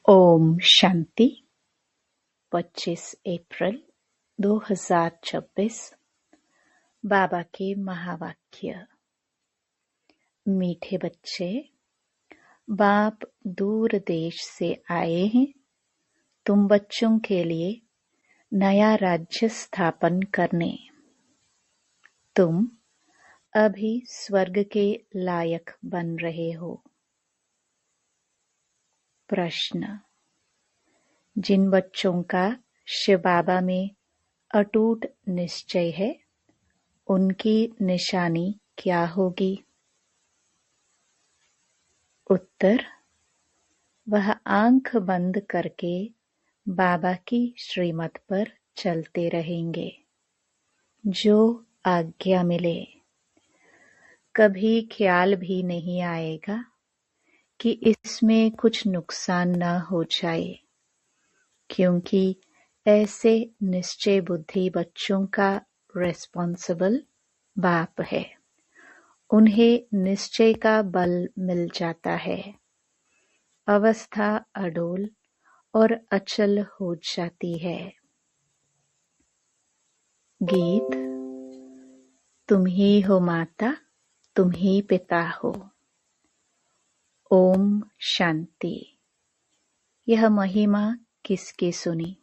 ओम शांति। 25 अप्रैल 2026। बाबा के महावाक्य। मीठे बच्चे, बाप दूर देश से आए हैं तुम बच्चों के लिए नया राज्य स्थापन करने। तुम अभी स्वर्ग के लायक बन रहे हो। प्रश्न। जिन बच्चों का शिव बाबा में अटूट निश्चय है, उनकी निशानी क्या होगी? उत्तर। वह आंख बंद करके बाबा की श्रीमत पर चलते रहेंगे, जो आज्ञा मिले। कभी ख्याल भी नहीं आएगा कि इसमें कुछ नुकसान न हो जाए, क्योंकि ऐसे निश्चय बुद्धि बच्चों का रिस्पॉन्सिबल बाप है। उन्हें निश्चय का बल मिल जाता है। अवस्था अडोल और अचल हो जाती है। गीत। तुम ही हो माता, तुम ही पिता हो। ओम शांति। यह महिमा किसकी सुनी,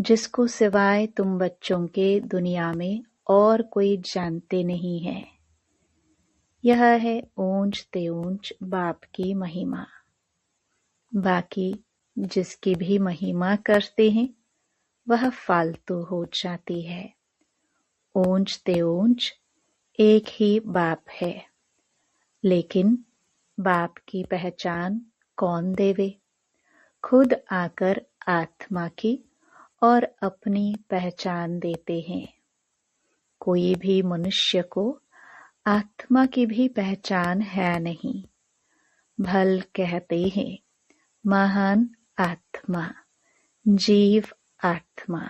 जिसको सिवाय तुम बच्चों के दुनिया में और कोई जानते नहीं है। यह है ऊंच ते ऊंच बाप की महिमा। बाकी जिसकी भी महिमा करते हैं, वह फालतू हो जाती है। ऊंच ते ऊंच एक ही बाप है, लेकिन बाप की पहचान कौन देवे? खुद आकर आत्मा की और अपनी पहचान देते हैं। कोई भी मनुष्य को आत्मा की भी पहचान है नहीं। भल कहते हैं महान आत्मा, जीव आत्मा।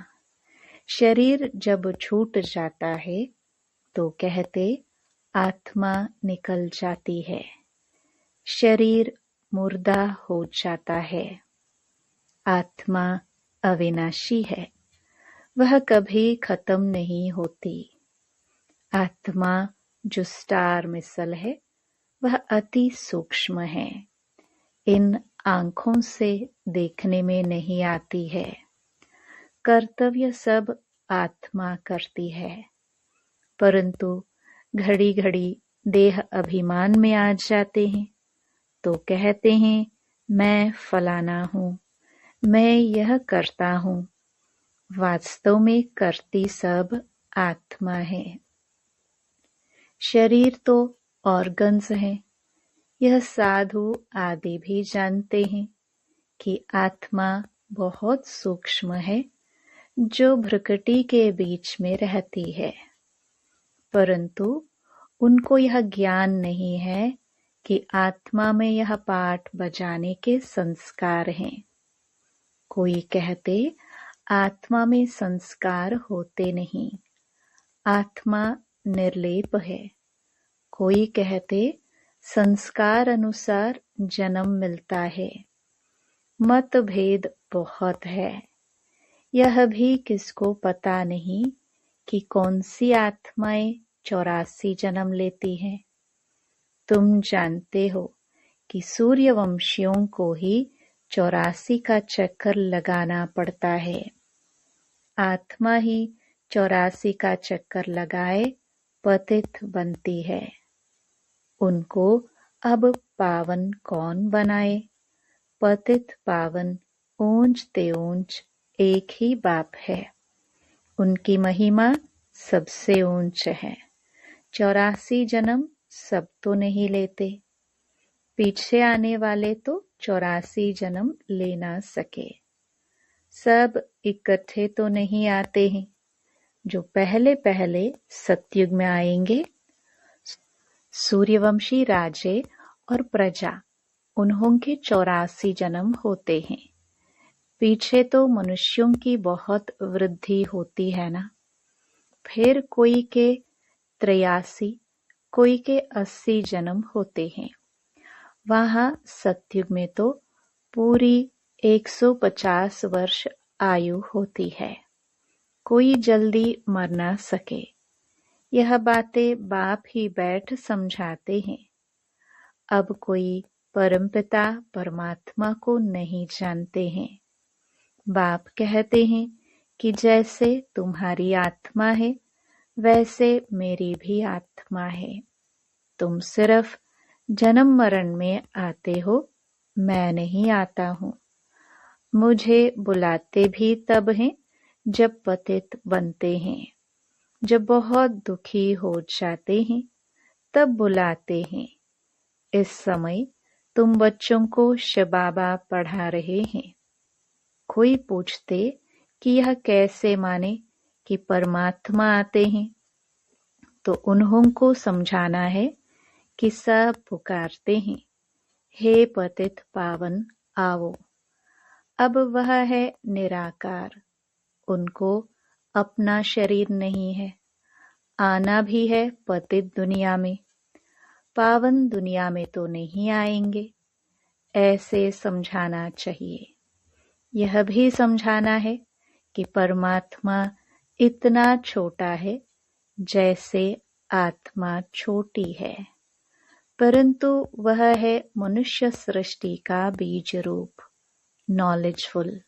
शरीर जब छूट जाता है तो कहते आत्मा निकल जाती है। शरीर मुर्दा हो जाता है। आत्मा अविनाशी है, वह कभी खत्म नहीं होती। आत्मा जो स्टार मिसल है, वह अति सूक्ष्म है। इन आंखों से देखने में नहीं आती है। कर्तव्य सब आत्मा करती है, परंतु घड़ी घड़ी देह अभिमान में आ जाते हैं तो कहते हैं मैं फलाना हूँ, मैं यह करता हूँ। वास्तव में करती सब आत्मा है। शरीर तो ऑर्गन्स हैं। यह साधु आदि भी जानते हैं कि आत्मा बहुत सूक्ष्म है, जो भ्रुकुटी के बीच में रहती है, परंतु उनको यह ज्ञान नहीं है कि आत्मा में यह पाठ बजाने के संस्कार हैं। कोई कहते आत्मा में संस्कार होते नहीं, आत्मा निर्लेप है। कोई कहते संस्कार अनुसार जन्म मिलता है। मतभेद बहुत है। यह भी किसको पता नहीं कि कौन सी आत्माएं 84 जन्म लेती हैं। तुम जानते हो कि सूर्यवंशियों को ही 84 का चक्कर लगाना पड़ता है। आत्मा ही 84 का चक्कर लगाए पतित बनती है। उनको अब पावन कौन बनाए? पतित पावन ऊंच ते ऊंच एक ही बाप है। उनकी महिमा सबसे ऊंच है। 84 जन्म सब तो नहीं लेते। पीछे आने वाले तो 84 जन्म ले ना सके। सब इकट्ठे तो नहीं आते हैं। जो पहले पहले सतयुग में आएंगे, सूर्यवंशी राजे और प्रजा, उन्हों के 84 जन्म होते हैं। पीछे तो मनुष्यों की बहुत वृद्धि होती है ना। फिर कोई के 83, कोई के 80 जन्म होते हैं। वहां सतयुग में तो पूरी 150 वर्ष आयु होती है। कोई जल्दी मर ना सके, यह बातें बाप ही बैठ समझाते हैं। अब कोई परमपिता परमात्मा को नहीं जानते हैं। बाप कहते हैं कि जैसे तुम्हारी आत्मा है वैसे मेरी भी आत्मा है। तुम सिर्फ जन्म मरण में आते हो, मैं नहीं आता हूँ। मुझे बुलाते भी तब हैं जब पतित बनते हैं। जब बहुत दुखी हो जाते हैं तब बुलाते हैं। इस समय तुम बच्चों को शबाबा पढ़ा रहे हैं। कोई पूछते कि यह कैसे माने कि परमात्मा आते हैं, तो उन्हों को समझाना है कि सब पुकारते हैं, हे पतित पावन आओ। अब वह है निराकार, उनको अपना शरीर नहीं है। आना भी है पतित दुनिया में, पावन दुनिया में तो नहीं आएंगे। ऐसे समझाना चाहिए। यह भी समझाना है कि परमात्मा इतना छोटा है जैसे आत्मा छोटी है, परंतु वह है मनुष्य सृष्टि का बीज रूप, नॉलेजफुल।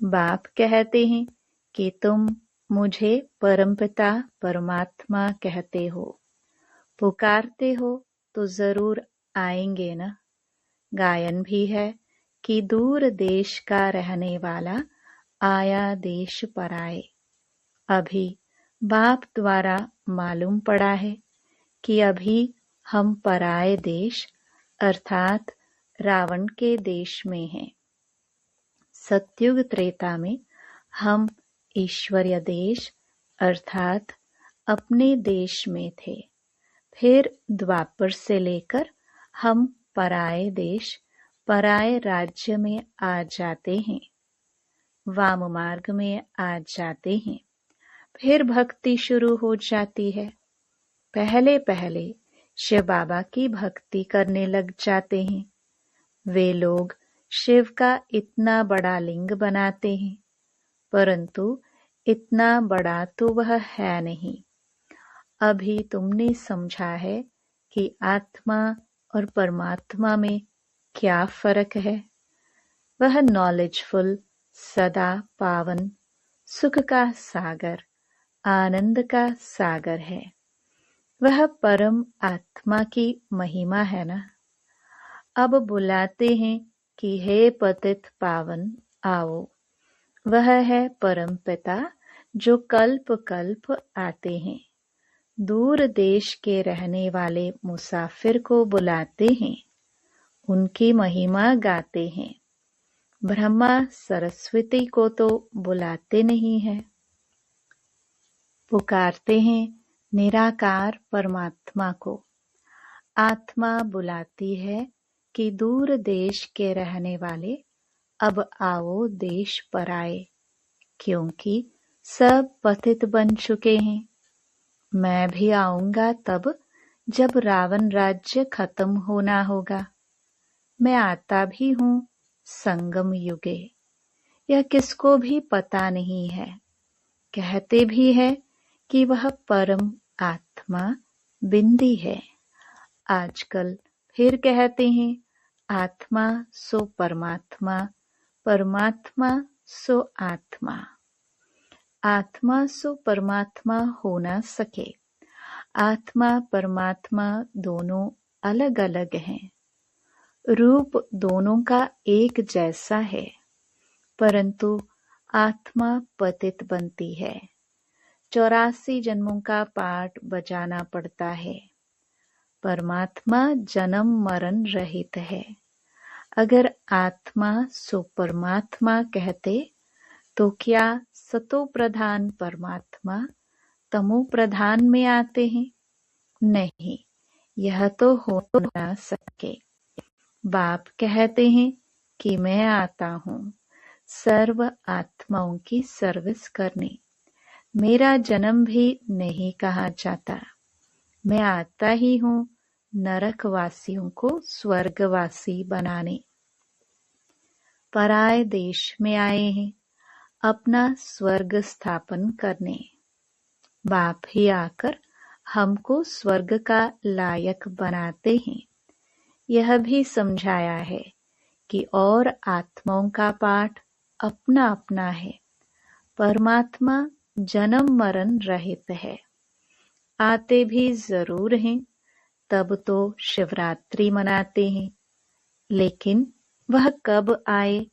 बाप कहते हैं कि तुम मुझे परमपिता परमात्मा कहते हो, पुकारते हो तो जरूर आएंगे ना। गायन भी है कि दूर देश का रहने वाला आया देश पर आए। अभी बाप द्वारा मालूम पड़ा है कि अभी हम पराए देश अर्थात रावण के देश में हैं। सत्युग त्रेता में हम ईश्वरीय देश अर्थात अपने देश में थे। फिर द्वापर से लेकर हम पराए देश पराए राज्य में आ जाते हैं, वाम मार्ग में आ जाते हैं। फिर भक्ति शुरू हो जाती है। पहले पहले शिव बाबा की भक्ति करने लग जाते हैं। वे लोग शिव का इतना बड़ा लिंग बनाते हैं, परंतु इतना बड़ा तो वह है नहीं। अभी तुमने समझा है कि आत्मा और परमात्मा में क्या फर्क है। वह नॉलेजफुल, सदा पावन, सुख का सागर, आनंद का सागर है। वह परम आत्मा की महिमा है ना। अब बुलाते हैं कि हे पतित पावन आओ। वह है परम पिता जो कल्प कल्प आते हैं। दूर देश के रहने वाले मुसाफिर को बुलाते हैं, उनकी महिमा गाते हैं। ब्रह्मा सरस्वती को तो बुलाते नहीं हैं। पुकारते हैं निराकार परमात्मा को। आत्मा बुलाती है कि दूर देश के रहने वाले अब आओ देश पर आए, क्योंकि सब पतित बन चुके हैं। मैं भी आऊंगा तब जब रावण राज्य खत्म होना होगा। मैं आता भी हूँ संगम युगे, यह किसको भी पता नहीं है। कहते भी है कि वह परम आत्मा बिंदी है। आजकल फिर कहते हैं आत्मा सो परमात्मा, परमात्मा सो आत्मा। आत्मा सो परमात्मा हो ना सके। आत्मा परमात्मा दोनों अलग अलग हैं। रूप दोनों का एक जैसा है, परंतु आत्मा पतित बनती है। 84 जन्मों का पाठ बजाना पड़ता है। परमात्मा जन्म मरण रहित है। अगर आत्मा सो परमात्मा कहते तो क्या सतो प्रधान परमात्मा तमो प्रधान में आते हैं? नहीं, यह तो हो ना सके। बाप कहते हैं कि मैं आता हूँ सर्व आत्माओं की सर्विस करने। मेरा जन्म भी नहीं कहा जाता। मैं आता ही हूँ नरकवासियों को स्वर्गवासी बनाने। पराये देश में आए हैं अपना स्वर्ग स्थापन करने। बाप ही आकर हमको स्वर्ग का लायक बनाते हैं। यह भी समझाया है कि और आत्माओं का पाठ अपना अपना है। परमात्मा जन्म मरण रहित है। आते भी जरूर हैं, तब तो शिवरात्रि मनाते हैं, लेकिन वह कब आए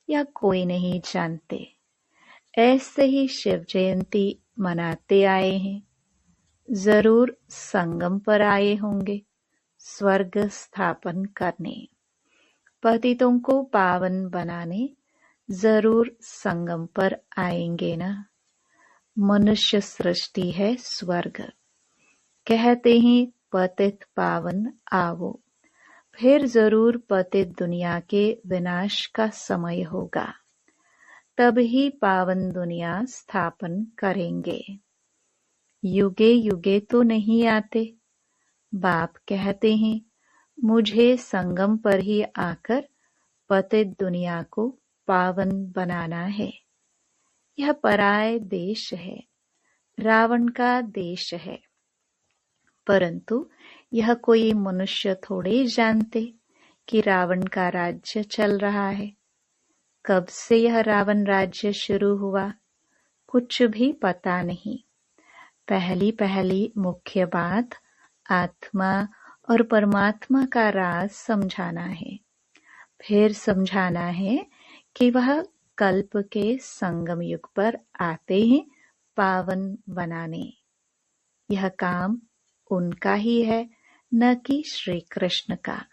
या कोई नहीं जानते। ऐसे ही शिव जयंती मनाते आए हैं। जरूर संगम पर आए होंगे स्वर्ग स्थापन करने। पतितों को पावन बनाने जरूर संगम पर आएंगे ना। मनुष्य सृष्टि है स्वर्ग। कहते हैं पतित पावन आवो, फिर जरूर पतित दुनिया के विनाश का समय होगा, तब ही पावन दुनिया स्थापन करेंगे। युगे युगे तो नहीं आते। बाप कहते हैं मुझे संगम पर ही आकर पतित दुनिया को पावन बनाना है। यह पराये देश है, रावण का देश है। परंतु यह कोई मनुष्य थोड़े जानते कि रावण का राज्य चल रहा है। कब से यह रावण राज्य शुरू हुआ, कुछ भी पता नहीं। पहली पहली मुख्य बात आत्मा और परमात्मा का राज समझाना है। फिर समझाना है कि वह कल्प के संगम युग पर आते हैं पावन बनाने। यह काम उनका ही है, न कि श्री कृष्ण का।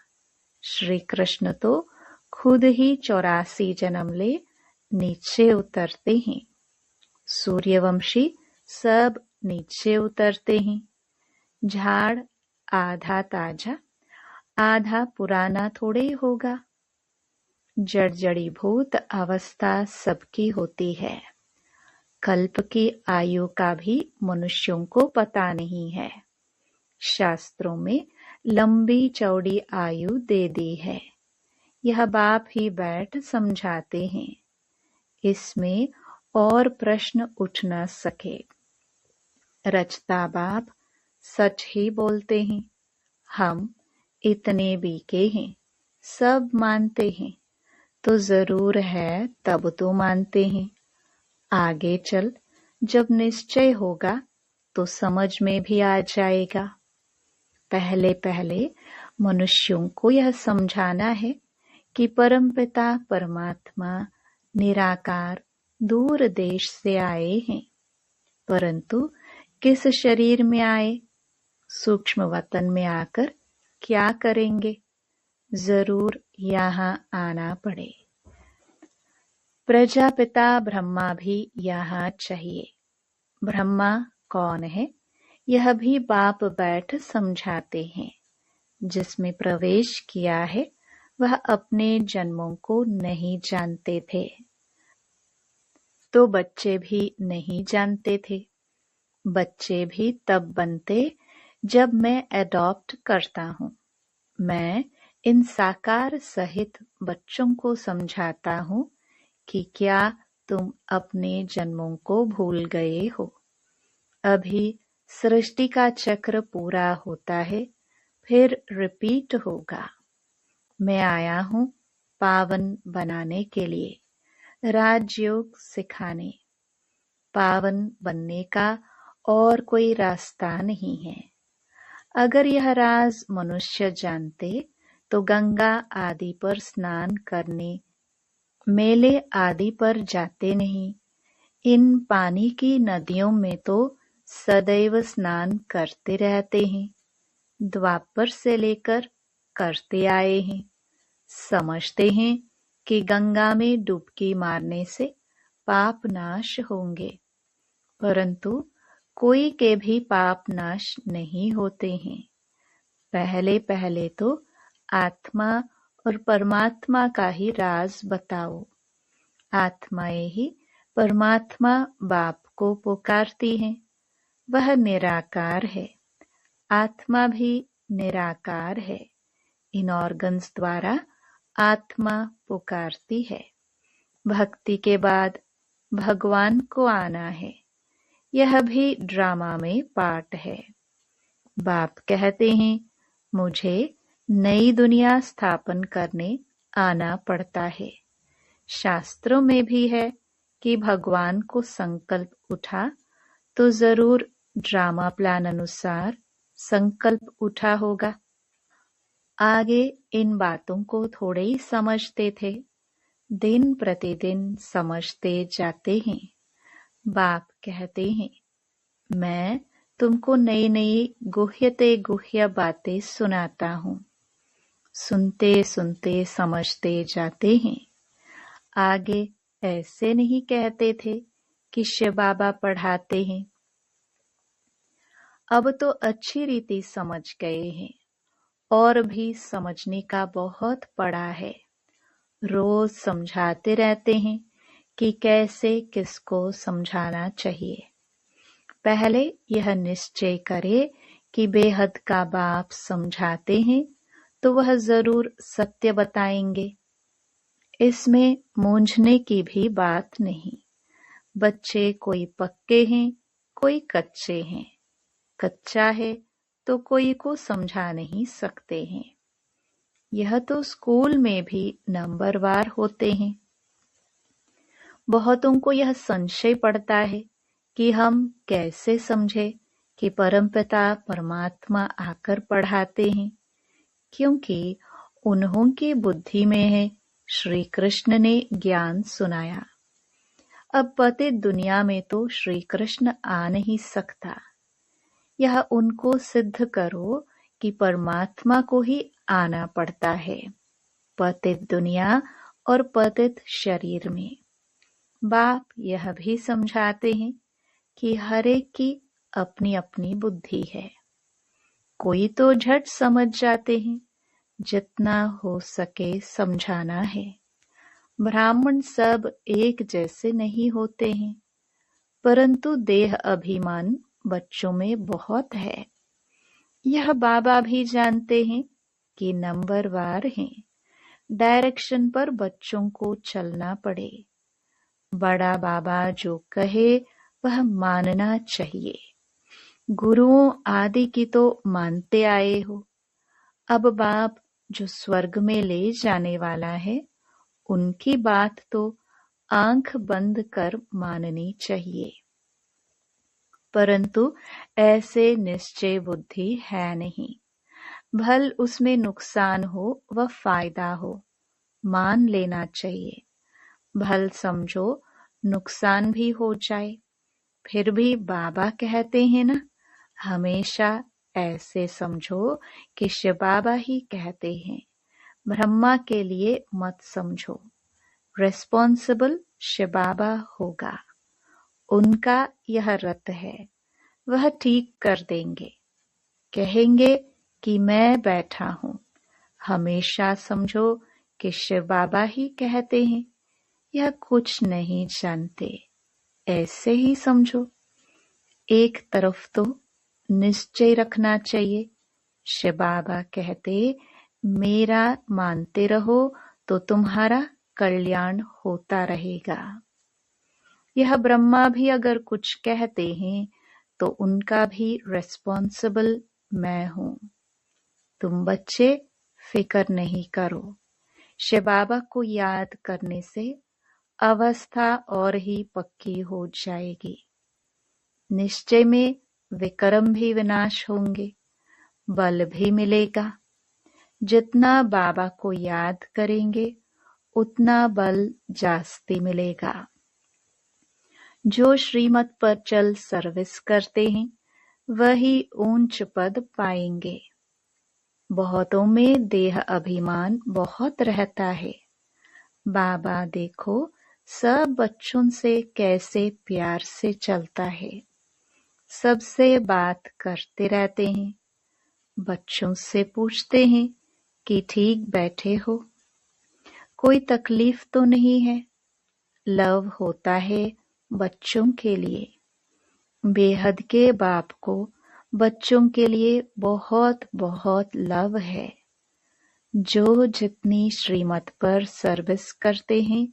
श्री कृष्ण तो खुद ही 84 जन्म ले नीचे उतरते हैं। सूर्यवंशी सब नीचे उतरते हैं। झाड़ आधा ताजा आधा पुराना थोड़े होगा। जड़जड़ीभूत अवस्था सबकी होती है। कल्प की आयु का भी मनुष्यों को पता नहीं है। शास्त्रों में लंबी चौड़ी आयु दे दी है। यह बाप ही बैठ समझाते हैं। इसमें और प्रश्न उठ न सके। रचता बाप सच ही बोलते हैं। हम इतने बीके हैं, सब मानते हैं, तो जरूर है तब तो मानते हैं। आगे चल जब निश्चय होगा तो समझ में भी आ जाएगा। पहले पहले मनुष्यों को यह समझाना है कि परमपिता परमात्मा निराकार दूर देश से आए हैं। परंतु किस शरीर में आए, सूक्ष्म वतन में आकर क्या करेंगे। जरूर यहाँ आना पड़े। प्रजापिता ब्रह्मा भी यहाँ चाहिए। ब्रह्मा कौन है, यह भी बाप बैठ समझाते हैं। जिसमें प्रवेश किया है वह अपने जन्मों को नहीं जानते थे, तो बच्चे भी नहीं जानते थे। बच्चे भी तब बनते जब मैं एडॉप्ट करता हूँ। मैं इन साकार सहित बच्चों को समझाता हूँ कि क्या तुम अपने जन्मों को भूल गए हो। अभी सृष्टि का चक्र पूरा होता है, फिर रिपीट होगा। मैं आया हूँ पावन बनाने के लिए, राजयोग सिखाने। पावन बनने का और कोई रास्ता नहीं है। अगर यह राज मनुष्य जानते तो गंगा आदि पर स्नान करने, मेले आदि पर जाते नहीं। इन पानी की नदियों में तो सदैव स्नान करते रहते हैं। द्वापर से लेकर करते आए हैं। समझते हैं कि गंगा में डुबकी मारने से पाप नाश होंगे, परंतु कोई के भी पाप नाश नहीं होते हैं। पहले पहले तो आत्मा और परमात्मा का ही राज बताओ। आत्माएं ही परमात्मा बाप को पुकारती हैं। वह निराकार है, आत्मा भी निराकार है। इन ऑर्गन्स द्वारा आत्मा पुकारती है। भक्ति के बाद भगवान को आना है, यह भी ड्रामा में पार्ट है। बाप कहते हैं मुझे नई दुनिया स्थापन करने आना पड़ता है। शास्त्रों में भी है कि भगवान को संकल्प उठा तो जरूर ड्रामा प्लान अनुसार संकल्प उठा होगा। आगे इन बातों को थोड़े ही समझते थे, दिन प्रतिदिन समझते जाते हैं। बाप कहते हैं मैं तुमको नई नई गुह्यते गुह्य बातें सुनाता हूँ। सुनते सुनते समझते जाते हैं। आगे ऐसे नहीं कहते थे कि शिव बाबा पढ़ाते हैं। अब तो अच्छी रीति समझ गए हैं और भी समझने का बहुत पड़ा है। रोज समझाते रहते हैं कि कैसे किसको समझाना चाहिए। पहले यह निश्चय करे कि बेहद का बाप समझाते हैं तो वह जरूर सत्य बताएंगे। इसमें मूंझने की भी बात नहीं। बच्चे कोई पक्के हैं, कोई कच्चे हैं। कच्चा है तो कोई को समझा नहीं सकते हैं। यह तो स्कूल में भी नंबरवार होते हैं। बहुतों को यह संशय पड़ता है कि हम कैसे समझे कि परमपिता परमात्मा आकर पढ़ाते हैं, क्योंकि उन्हों की बुद्धि में है श्री कृष्ण ने ज्ञान सुनाया। अब पतित दुनिया में तो श्री कृष्ण आ नहीं सकता। यह उनको सिद्ध करो कि परमात्मा को ही आना पड़ता है, पतित दुनिया और पतित शरीर में। बाप यह भी समझाते हैं कि हर एक की अपनी अपनी बुद्धि है। कोई तो झट समझ जाते हैं, जितना हो सके समझाना है। ब्राह्मण सब एक जैसे नहीं होते हैं, परंतु देह अभिमान बच्चों में बहुत है। यह बाबा भी जानते हैं कि नंबरवार हैं। डायरेक्शन पर बच्चों को चलना पड़े। बड़ा बाबा जो कहे वह मानना चाहिए। गुरुओं आदि की तो मानते आए हो। अब बाप जो स्वर्ग में ले जाने वाला है, उनकी बात तो आंख बंद कर माननी चाहिए। परंतु ऐसे निश्चय बुद्धि है नहीं। भल उसमें नुकसान हो व फायदा हो, मान लेना चाहिए। भल समझो नुकसान भी हो जाए, फिर भी बाबा कहते हैं ना, हमेशा ऐसे समझो कि शिव बाबा ही कहते हैं। ब्रह्मा के लिए मत समझो। रिस्पॉन्सिबल शिव बाबा होगा। उनका यह रत है, वह ठीक कर देंगे। कहेंगे कि मैं बैठा हूँ। हमेशा समझो कि शिव बाबा ही कहते हैं। यह कुछ नहीं जानते, ऐसे ही समझो। एक तरफ तो निश्चय रखना चाहिए। शिव बाबा कहते मेरा मानते रहो तो तुम्हारा कल्याण होता रहेगा। यह ब्रह्मा भी अगर कुछ कहते हैं तो उनका भी रिस्पॉन्सिबल मैं हूँ। तुम बच्चे फिक्र नहीं करो। शिव बाबा को याद करने से अवस्था और ही पक्की हो जाएगी। निश्चय में विक्रम भी विनाश होंगे, बल भी मिलेगा। जितना बाबा को याद करेंगे उतना बल जास्ती मिलेगा। जो श्रीमत पर चल सर्विस करते हैं वही ऊंच पद पाएंगे। बहुतों में देह अभिमान बहुत रहता है। बाबा देखो सब बच्चों से कैसे प्यार से चलता है। सबसे बात करते रहते हैं। बच्चों से पूछते हैं कि ठीक बैठे हो, कोई तकलीफ तो नहीं है। लव होता है बच्चों के लिए। बेहद के बाप को बच्चों के लिए बहुत बहुत लव है। जो जितनी श्रीमत पर सर्विस करते हैं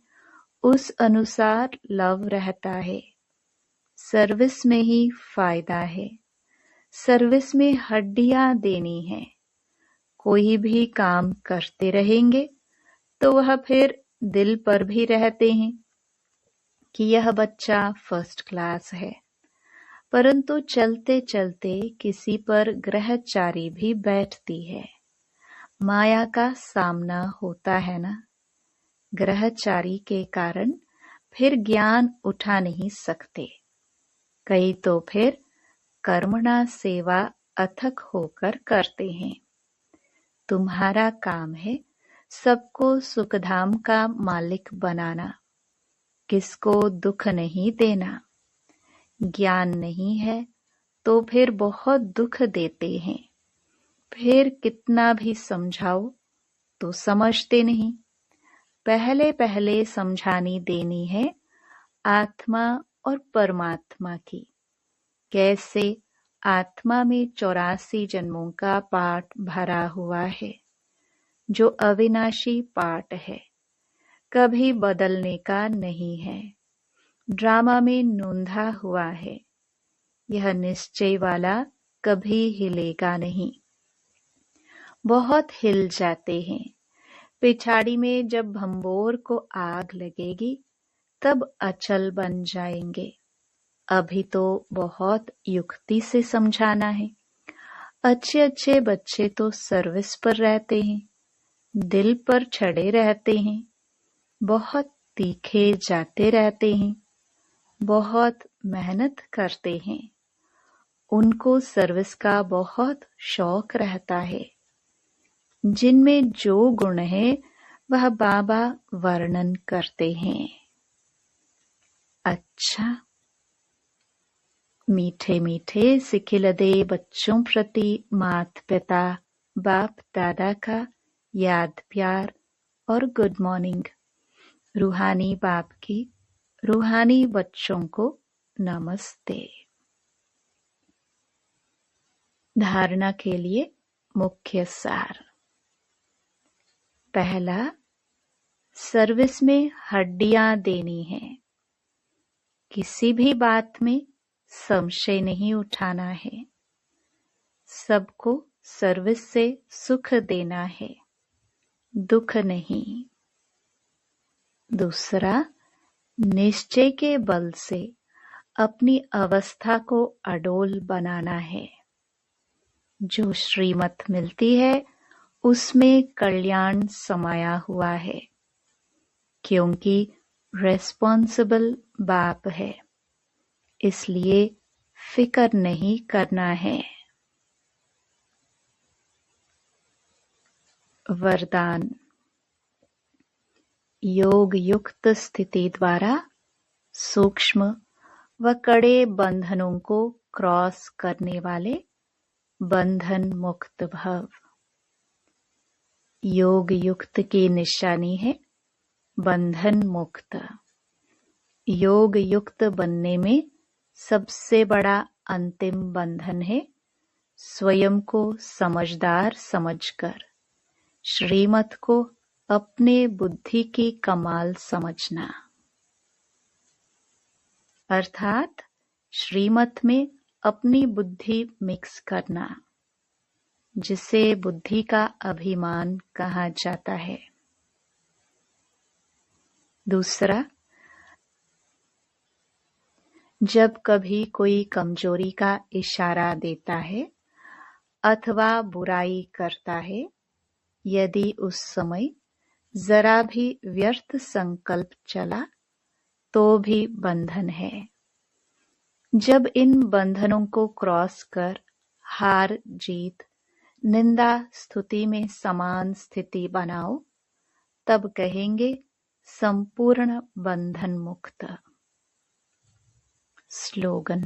उस अनुसार लव रहता है। सर्विस में ही फायदा है। सर्विस में हड्डियां देनी है। कोई भी काम करते रहेंगे तो वह फिर दिल पर भी रहते हैं कि यह बच्चा फर्स्ट क्लास है, परंतु चलते चलते किसी पर ग्रहचारी भी बैठती है। माया का सामना होता है ना। ग्रहचारी के कारण फिर ज्ञान उठा नहीं सकते। कई तो फिर कर्मणा सेवा अथक होकर करते हैं। तुम्हारा काम है सबको सुखधाम का मालिक बनाना, किसको दुख नहीं देना। ज्ञान नहीं है तो फिर बहुत दुख देते हैं। फिर कितना भी समझाओ तो समझते नहीं। पहले पहले समझानी देनी है आत्मा और परमात्मा की। कैसे आत्मा में 84 जन्मों का पाठ भरा हुआ है, जो अविनाशी पाठ है, कभी बदलने का नहीं है। ड्रामा में नोंधा हुआ है। यह निश्चय वाला कभी हिलेगा नहीं। बहुत हिल जाते हैं। पिछाड़ी में जब भंबोर को आग लगेगी तब अचल बन जाएंगे। अभी तो बहुत युक्ति से समझाना है। अच्छे अच्छे बच्चे तो सर्विस पर रहते हैं, दिल पर चढ़े रहते हैं, बहुत तीखे जाते रहते हैं, बहुत मेहनत करते हैं। उनको सर्विस का बहुत शौक रहता है। जिनमें जो गुण है वह बाबा वर्णन करते हैं। अच्छा, मीठे मीठे सिखिलदे बच्चों प्रति माता पिता बाप दादा का याद प्यार और गुड मॉर्निंग। रूहानी बाप की रूहानी बच्चों को नमस्ते। धारणा के लिए मुख्य सार। पहला, सर्विस में हड्डियां देनी है। किसी भी बात में संशय नहीं उठाना है। सबको सर्विस से सुख देना है, दुख नहीं। दूसरा, निश्चय के बल से अपनी अवस्था को अडोल बनाना है। जो श्रीमत मिलती है उसमें कल्याण समाया हुआ है, क्योंकि रेस्पॉन्सिबल बाप है, इसलिए फिक्र नहीं करना है। वरदान। योग युक्त स्थिति द्वारा सूक्ष्म व कड़े बंधनों को क्रॉस करने वाले बंधन मुक्त भव। योग युक्त की निशानी है बंधन मुक्त। योग युक्त बनने में सबसे बड़ा अंतिम बंधन है स्वयं को समझदार समझकर श्रीमत को अपने बुद्धि की कमाल समझना, अर्थात श्रीमत में अपनी बुद्धि मिक्स करना, जिसे बुद्धि का अभिमान कहा जाता है। दूसरा, जब कभी कोई कमजोरी का इशारा देता है अथवा बुराई करता है, यदि उस समय जरा भी व्यर्थ संकल्प चला तो भी बंधन है। जब इन बंधनों को क्रॉस कर हार जीत निंदा स्तुति में समान स्थिति बनाओ, तब कहेंगे संपूर्ण बंधन मुक्त। स्लोगन।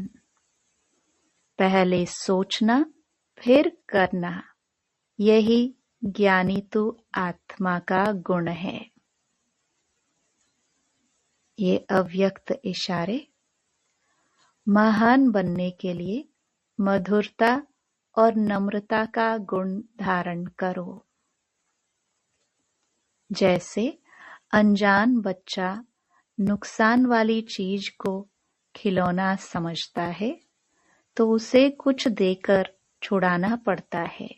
पहले सोचना फिर करना, यही ज्ञानी तु आत्मा का गुण है। ये अव्यक्त इशारे। महान बनने के लिए मधुरता और नम्रता का गुण धारण करो। जैसे अनजान बच्चा नुकसान वाली चीज को खिलौना समझता है तो उसे कुछ देकर छुड़ाना पड़ता है।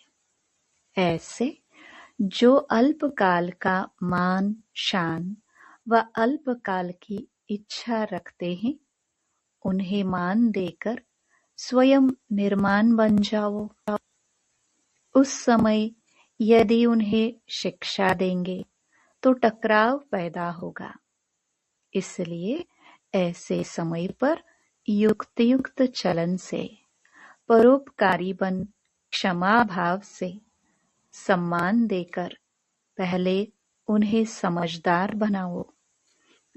ऐसे जो अल्पकाल का मान शान व अल्पकाल की इच्छा रखते हैं, उन्हें मान देकर स्वयं निर्माण बन जाओ। उस समय यदि उन्हें शिक्षा देंगे तो टकराव पैदा होगा। इसलिए ऐसे समय पर युक्तियुक्त चलन से, परोपकारी बन क्षमा भाव से, सम्मान देकर पहले उन्हें समझदार बनाओ,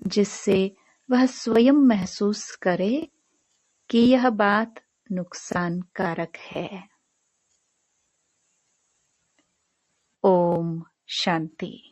जिससे वह स्वयं महसूस करे कि यह बात नुकसान कारक है। ओम शांति।